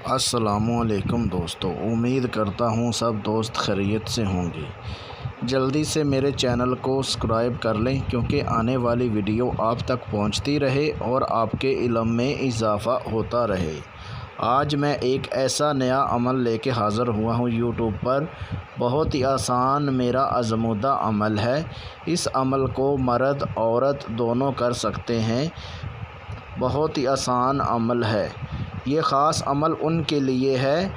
अस्सलामुअलैकुम दोस्तों, उम्मीद करता हूँ सब दोस्त खैरियत से होंगे। जल्दी से मेरे चैनल को सब्सक्राइब कर लें क्योंकि आने वाली वीडियो आप तक पहुँचती रहे और आपके इल्म में इजाफ़ा होता रहे। आज मैं एक ऐसा नया अमल लेके हाज़िर हुआ हूँ यूट्यूब पर। बहुत ही आसान मेरा आज़मूदा अमल है। इस अमल को मर्द औरत दोनों कर सकते हैं। बहुत ही आसान अमल है। ये ख़ास अमल उनके लिए है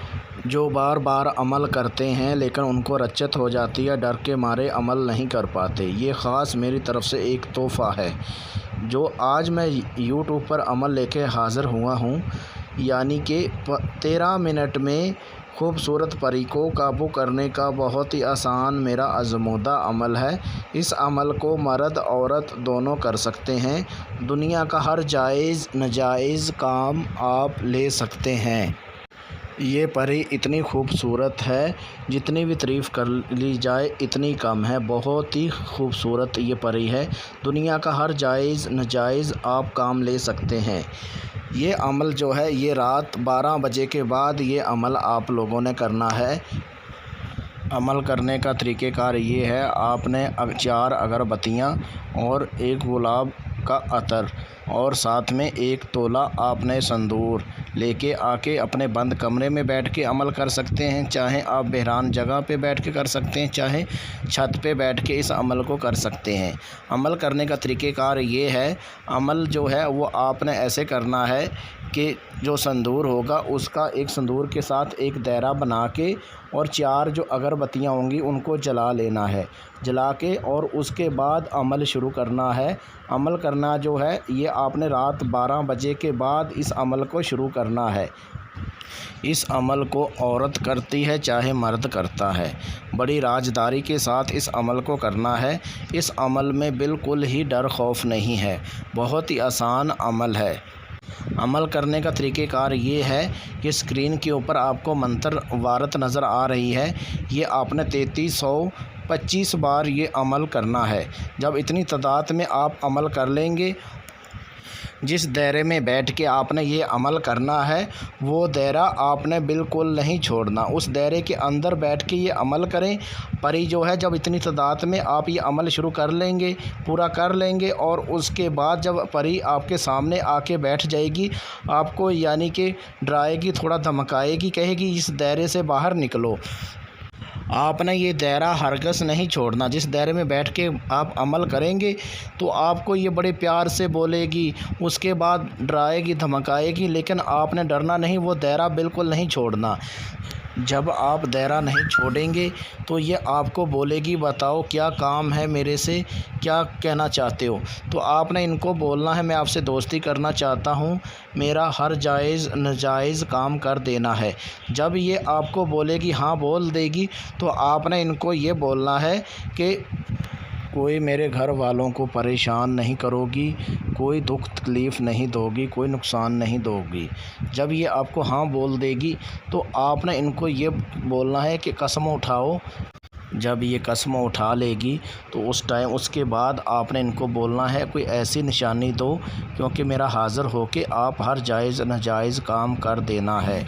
जो बार बार अमल करते हैं लेकिन उनको रच्चत हो जाती है, डर के मारे अमल नहीं कर पाते। ये ख़ास मेरी तरफ़ से एक तोहफ़ा है जो आज मैं यूट्यूब पर अमल लेके हाज़िर हुआ हूँ। यानी कि 13 मिनट में खूबसूरत परी को काबू करने का बहुत ही आसान मेरा आज़मूदा अमल है। इस अमल को मर्द औरत दोनों कर सकते हैं। दुनिया का हर जायज़ नाजायज़ काम आप ले सकते हैं। ये परी इतनी खूबसूरत है, जितनी भी तारीफ़ कर ली जाए इतनी कम है। बहुत ही खूबसूरत ये परी है। दुनिया का हर जायज़ नाजायज़ आप काम ले सकते हैं। ये अमल जो है ये रात 12 बजे के बाद ये अमल आप लोगों ने करना है। अमल करने का तरीक़ेकार ये है, आपने 4 अगरबत्तियाँ और 1 गुलाब का अतर और साथ में 1 तोला आपने संदूर लेके आके अपने बंद कमरे में बैठ के अमल कर सकते हैं। चाहे आप बहरान जगह पे बैठ के कर सकते हैं, चाहे छत पे बैठ के इस अमल को कर सकते हैं। अमल करने का तरीक़ेकार ये है, अमल जो है वो आपने ऐसे करना है कि जो संदूर होगा उसका एक संदूर के साथ एक दायरा बना के और 4 जो अगरबत्तियाँ होंगी उनको जला लेना है। जला के और उसके बाद अमल शुरू करना है। अमल करना जो है ये आपने रात 12 बजे के बाद इस अमल को शुरू करना है। इस अमल को औरत करती है चाहे मर्द करता है। बड़ी राजदारी के साथ इस अमल को करना है। इस अमल में बिल्कुल ही डर खौफ नहीं है। बहुत ही आसान अमल है। अमल करने का तरीक़ेकार ये है कि स्क्रीन के ऊपर आपको मंत्र वारत नज़र आ रही है। ये आपने 3325 बार ये अमल करना है। जब इतनी तादाद में आप अमल कर लेंगे, जिस दायरे में बैठ के आपने ये अमल करना है वो दायरा आपने बिल्कुल नहीं छोड़ना। उस दायरे के अंदर बैठ के ये अमल करें। परी जो है जब इतनी तादाद में आप ये अमल शुरू कर लेंगे, पूरा कर लेंगे और उसके बाद जब परी आपके सामने आके बैठ जाएगी, आपको यानी कि डराएगी, थोड़ा धमकाएगी, कहेगी इस दायरे से बाहर निकलो। आपने ये दायरा हरगिज़ नहीं छोड़ना। जिस दायरे में बैठ के आप अमल करेंगे तो आपको ये बड़े प्यार से बोलेगी, उसके बाद डराएगी, धमकाएगी, लेकिन आपने डरना नहीं, वो दायरा बिल्कुल नहीं छोड़ना। जब आप दायरा नहीं छोड़ेंगे तो ये आपको बोलेगी, बताओ क्या काम है मेरे से, क्या कहना चाहते हो। तो आपने इनको बोलना है, मैं आपसे दोस्ती करना चाहता हूँ, मेरा हर जायज़ नाजायज़ काम कर देना है। जब ये आपको बोलेगी, हाँ बोल देगी, तो आपने इनको ये बोलना है कि कोई मेरे घर वालों को परेशान नहीं करोगी, कोई दुख तकलीफ़ नहीं दोगी, कोई नुकसान नहीं दोगी। जब ये आपको हाँ बोल देगी तो आपने इनको ये बोलना है कि कसम उठाओ। जब ये कसम उठा लेगी तो उस टाइम उसके बाद आपने इनको बोलना है कोई ऐसी निशानी दो क्योंकि मेरा हाज़िर हो के आप हर जायज़ नाजायज़ काम कर देना है।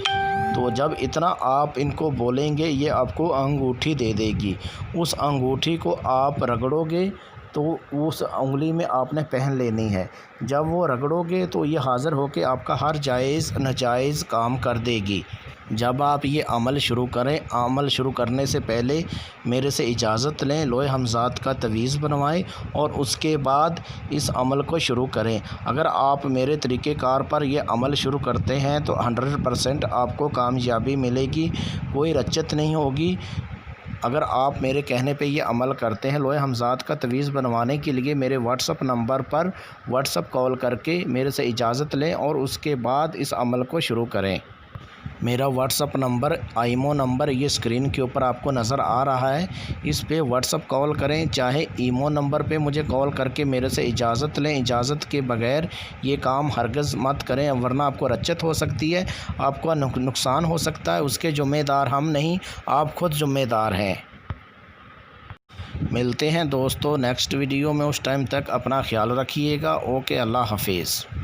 तो जब इतना आप इनको बोलेंगे ये आपको अंगूठी दे देगी। उस अंगूठी को आप रगड़ोगे तो उस उंगली में आपने पहन लेनी है। जब वो रगड़ोगे तो ये हाज़िर होके आपका हर जायज़ नाजायज़ काम कर देगी। जब आप ये अमल शुरू करें, अमल शुरू करने से पहले मेरे से इजाज़त लें, लोहे हमज़ात का तवीज़ बनवाएं और उसके बाद इस अमल को शुरू करें। अगर आप मेरे तरीक़ेकार पर ये अमल शुरू करते हैं तो 100% आपको कामयाबी मिलेगी, कोई रच्चत नहीं होगी। अगर आप मेरे कहने पे ये अमल करते हैं, लोहे हमज़ात का तवीज़ बनवाने के लिए मेरे व्हाट्सअप नंबर पर व्हाट्सअप कॉल करके मेरे से इजाज़त लें और उसके बाद इस अमल को शुरू करें। मेरा व्हाट्सअप नंबर, आईमो नंबर ये स्क्रीन के ऊपर आपको नज़र आ रहा है। इस पे व्हाट्सअप कॉल करें, चाहे ईमो नंबर पे मुझे कॉल करके मेरे से इजाज़त लें। इजाज़त के बगैर ये काम हरगिज़ मत करें, वरना आपको रच्चत हो सकती है, आपको नुकसान हो सकता है। उसके ज़िम्मेदार हम नहीं, आप खुद ज़िम्मेदार हैं। मिलते हैं दोस्तों नेक्स्ट वीडियो में। उस टाइम तक अपना ख्याल रखिएगा। ओके, अल्लाह हाफिज़।